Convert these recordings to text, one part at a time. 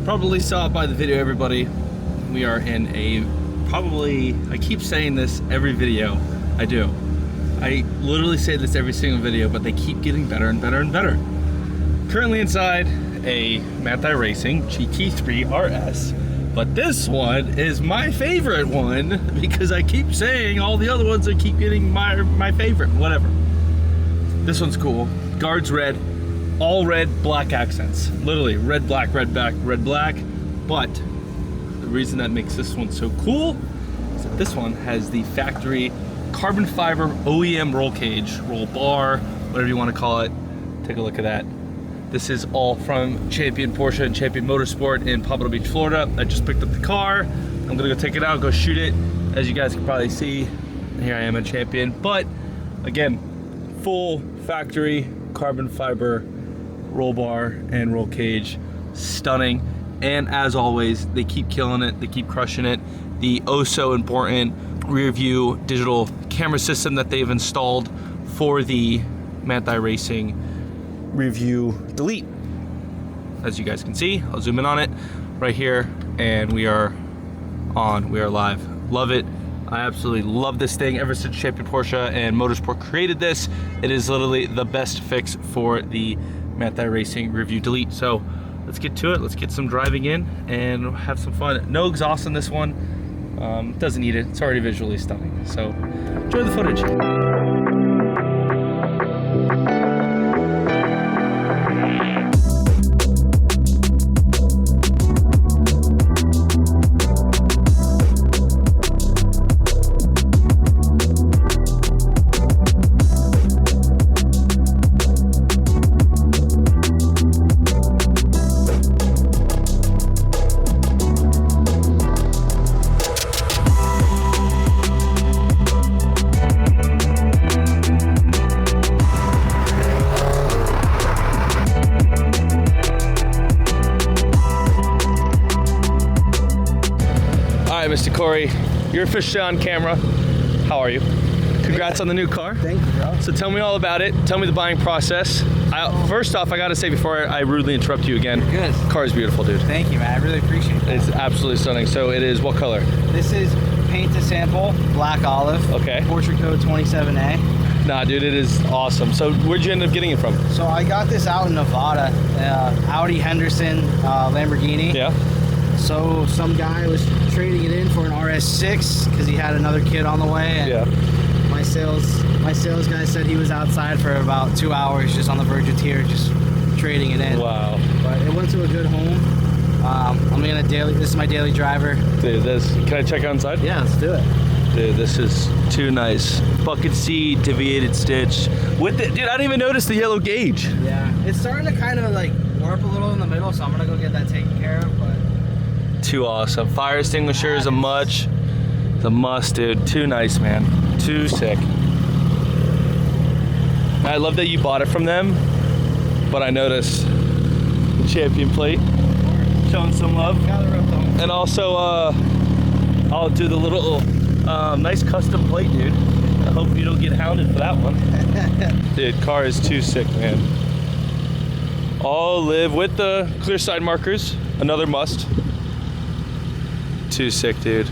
Probably saw it by the video, everybody. We are in a I keep saying this every video. I do. I literally say this every single video, but they keep getting better and better and better. Currently inside a Manthey Racing GT3RS, but this one is my favorite one because I keep saying all the other ones that keep getting my favorite, whatever. This one's cool. Guards red, all red, black accents. Literally red, black, red, black. But the reason that makes this one so cool is that this one has the factory carbon fiber OEM roll cage, roll bar, whatever you want to call it. Take a look at that. This is all from Champion Porsche and Champion Motorsport in Pompano Beach, Florida. I just picked up the car. I'm gonna go take it out, go shoot it. As you guys can probably see, here I am at Champion. But again, full factory carbon fiber roll bar and roll cage, stunning. And as always, they keep killing it, they keep crushing it. The oh so important rear view digital camera system that they've installed for the Manthey Racing rear view delete. As you guys can see, I'll zoom in on it right here, and we are live. Love it. I absolutely love this thing. Ever since Champion Porsche and Motorsport created this, it is literally the best fix for the Manthey Racing rear view delete. So let's get to it. Let's get some driving in and have some fun. No exhaust on this one. Doesn't need it. It's already visually stunning. So enjoy the footage. Mr. Corey, you're officially on camera. How are you? Congrats on the new car. Thank you, bro. So tell me all about it. Tell me the buying process. First off, I gotta say before I rudely interrupt you again, You're good. The car is beautiful, dude. Thank you, man. I really appreciate it. It's absolutely stunning. So it is what color? This is paint to sample, black olive. Okay. Porsche code 27A. Nah, dude, it is awesome. So where'd you end up getting it from? So I got this out in Nevada, Audi Henderson Lamborghini. Yeah. So some guy was trading it in for an RS6 because he had another kid on the way. And yeah. My sales guy said he was outside for about 2 hours, just on the verge of tears, just trading it in. Wow. But it went to a good home. This is my daily driver. Dude, can I check out inside? Yeah, let's do it. Dude, this is too nice. Bucket seat, deviated stitch. With it, dude, I didn't even notice the yellow gauge. Yeah, it's starting to kind of like warp a little in the middle, so I'm gonna go get that taken care of. But too awesome. Fire extinguisher is a must, dude. Too nice, man. Too sick. I love that you bought it from them, but I noticed the Champion plate, showing some love. And also, I'll do the little nice custom plate, dude. I hope you don't get hounded for that one. Dude, car is too sick, man. Olive with the clear side markers, another must. Too sick, dude.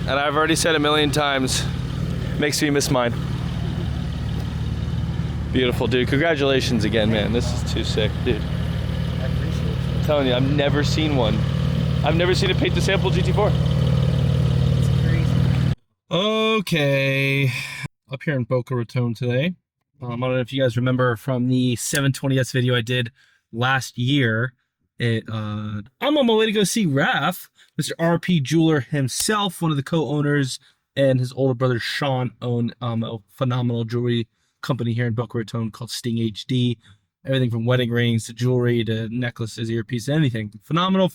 And I've already said a million times, makes me miss mine. Beautiful, dude. Congratulations again, man. This is too sick, dude. I appreciate it. I'm telling you, I've never seen one. I've never seen a paint to sample GT4. It's crazy. Okay. Up here in Boca Raton today. I don't know if you guys remember from the 720S video I did last year. I'm on my way to go see Raphs, Mr. RP Jeweler himself, one of the co-owners, and his older brother Sean own a phenomenal jewelry company here in Boca Raton called Sting HD. Everything from wedding rings to jewelry to necklaces, earpieces, anything. Phenomenal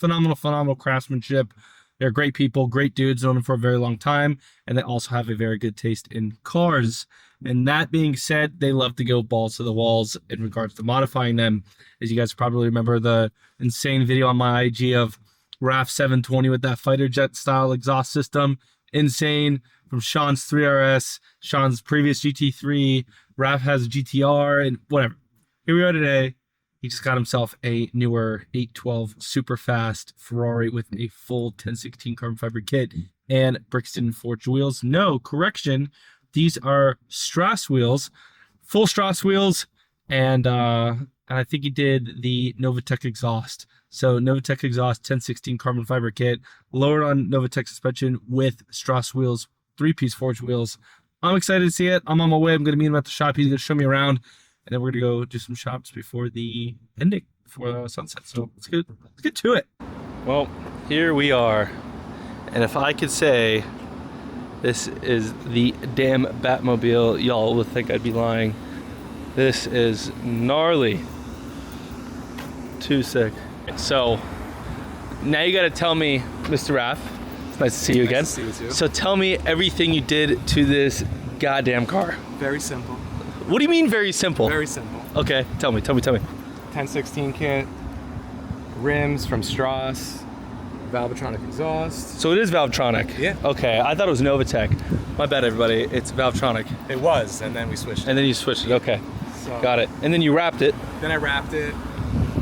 craftsmanship. They're great people, great dudes, known them for a very long time, and they also have a very good taste in cars. And that being said, they love to go balls to the walls in regards to modifying them. As you guys probably remember the insane video on my IG of Raphs 720 with that fighter jet style exhaust system. Insane. From Sean's 3RS, Sean's previous GT3, Raphs has a GTR, and whatever. Here we are today He just got himself a newer 812 super fast Ferrari with a full 1016 carbon fiber kit and Brixton forged wheels. No, correction. These are Strass wheels, full Strass wheels, and I think he did the Novatec exhaust. So Novatec exhaust, 1016 carbon fiber kit, lowered on Novatec suspension with Strass wheels, 3-piece forged wheels. I'm excited to see it. I'm on my way. I'm going to meet him at the shop. He's going to show me around, and then we're going to go do some shops before the ending, before sunset. So let's get to it. Well, here we are. And if I could say this is the damn Batmobile, y'all would think I'd be lying. This is gnarly. Too sick. So now you got to tell me, Mr. Raff. It's nice to see you again. Nice to see you too. So tell me everything you did to this goddamn car. Very simple. What do you mean very simple? Very simple. Okay, tell me. 1016 kit, rims from Strass, Valvetronic exhaust. So it is Valvetronic? Yeah. Okay, I thought it was Novatec. My bad, everybody. It's Valvetronic. It was, and then we switched it. And then you switched it. Okay, So, got it. And then you wrapped it. Then I wrapped it.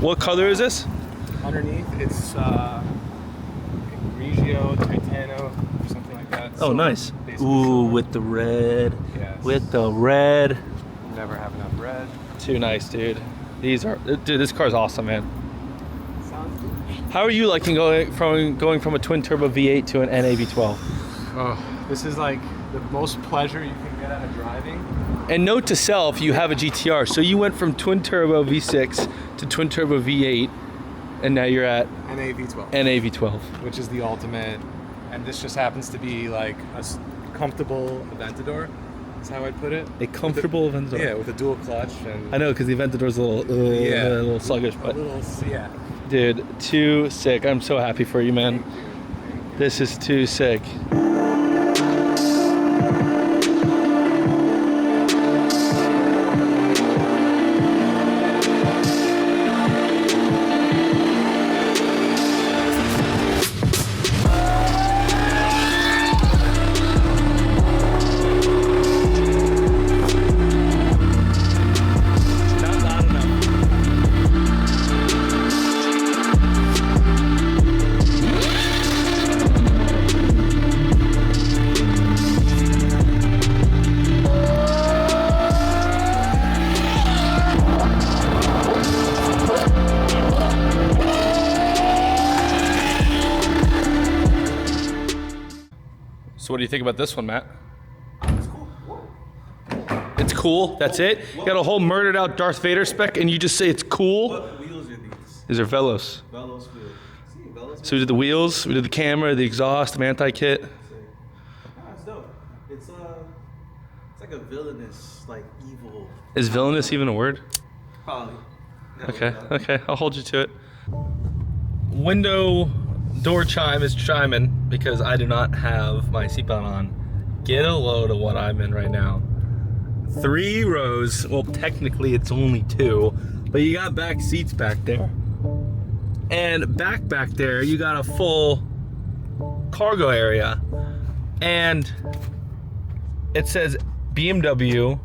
What color is this? Underneath, it's Grigio, Titano, or something like that. Oh, So, nice. basically Ooh, silver. with the red. Yes. With the red. Never have enough red. Too nice, dude. These are, dude, this car's awesome, man. Sounds good. How are you liking going from a twin turbo V8 to an NA V12? Oh, this is like the most pleasure you can get out of driving. And note to self, you have a GTR. So you went from twin turbo V6 to twin turbo V8, and now you're at NA V12. NA V12. Which is the ultimate, and this just happens to be like a comfortable Aventador. That's how I'd put it. A comfortable Aventador. Yeah, with a dual clutch and I know, because the Aventador's a little sluggish, a but little, yeah. dude, too sick. I'm so happy for you, man. This is too sick. Not loud enough. So what do you think about this one, Matt? It's cool. That's it? You got a whole murdered out Darth Vader spec and you just say it's cool? What wheels are these? These are Velos. Velos wheels. See, Velos. So we did the wheels, we did the camera, the exhaust, the Manthey kit. Ah, it's dope. It's like a villainous, like evil. Is villainous even a word? Probably. Okay, I'll hold you to it. Window door chime is chiming because I do not have my seatbelt on. Get a load of what I'm in right now. 3 rows, well technically it's only 2, but you got back seats back there. And back there, you got a full cargo area. And it says BMW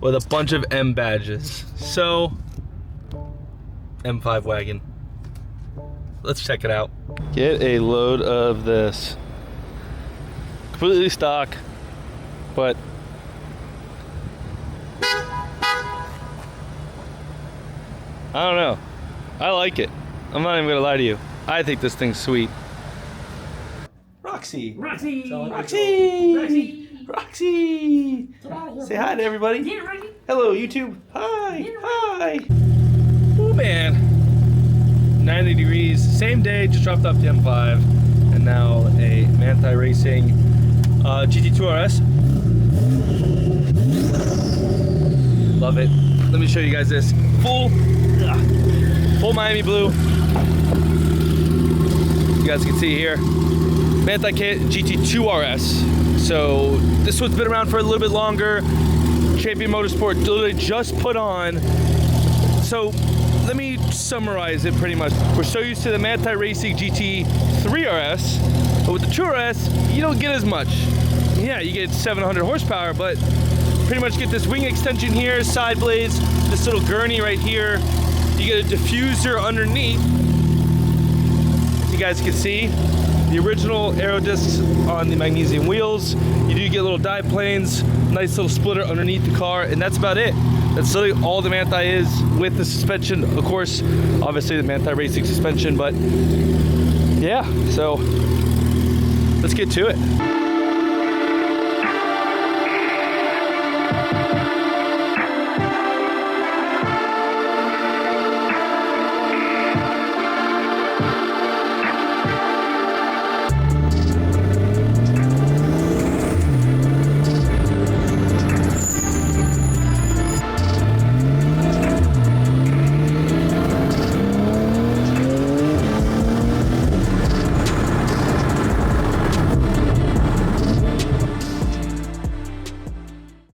with a bunch of M badges. So, M5 wagon. Let's check it out. Get a load of this. Completely stock, but I don't know. I like it. I'm not even gonna lie to you. I think this thing's sweet. Roxy! Say hi to everybody. Hello, YouTube. Hi. Ooh, man. 90 degrees. Same day, just dropped off the M5. And now a Manthey Racing GT3RS. Love it. Let me show you guys this. Full Miami blue. You guys can see here. Manthey kit GT2RS. So this one's been around for a little bit longer. Champion Motorsport literally just put on. So let me summarize it pretty much. We're so used to the Manthey Racing GT3RS, but with the 2RS, you don't get as much. Yeah, you get 700 horsepower, but pretty much get this wing extension here, side blades, this little gurney right here, You get a diffuser underneath. As you guys can see, the original aero discs on the magnesium wheels. You do get little dive planes, nice little splitter underneath the car, and that's about it. That's literally all the Manthey is with the suspension. Of course, obviously the Manthey racing suspension, but yeah, so let's get to it.